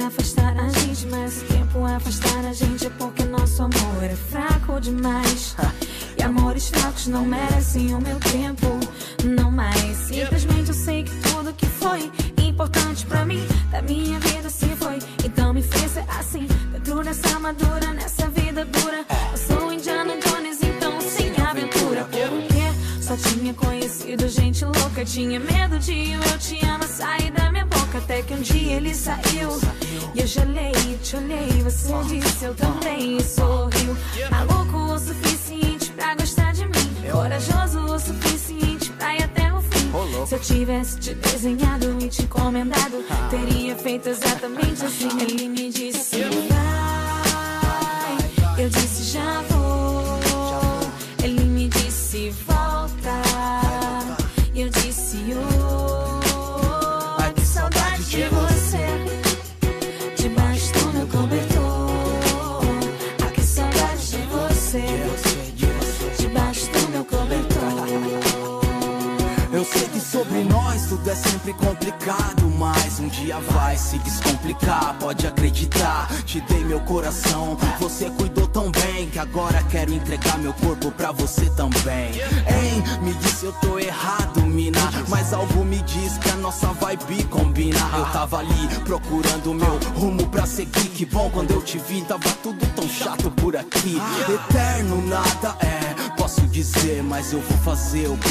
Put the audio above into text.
afastar a gente, mas o tempo afastar a gente é porque nosso amor é fraco demais. E amores fracos não merecem o meu tempo, não mais. Simplesmente eu sei que tudo que foi importante pra mim, da minha vida se foi. Então me fez ser assim, dentro dessa armadura, nessa vida dura. Eu sou Indiana Jones, então sem aventura. Porque só tinha conhecido gente louca, tinha medo de eu te amo sair da minha boca. Até que um dia ele saiu e eu gelei, te olhei, você disse eu também e sorriu. Maluco o suficiente pra gostar de mim, corajoso o suficiente pra ir até o fim. Se eu tivesse te desenhado e te encomendado, teria feito exatamente assim. Ele me disse vai, eu disse já vou. Ele me disse volta, e eu disse ai que saudade de você, debaixo do meu cobertor. Ai que saudade de você, debaixo do meu cobertor. Eu sei que sobre nós tudo é sempre complicado, mas um dia vai se descomplicar, pode acreditar. Te dei meu coração, você cuidou tão bem, que agora quero entregar meu corpo pra você também. Hein, me disse eu tô errado, mina, mas algo me diz que a nossa vibe combina. Eu tava ali procurando meu rumo pra seguir, que bom quando eu te vi, tava tudo tão chato por aqui. Eterno nada é, posso dizer, mas eu vou fazer o que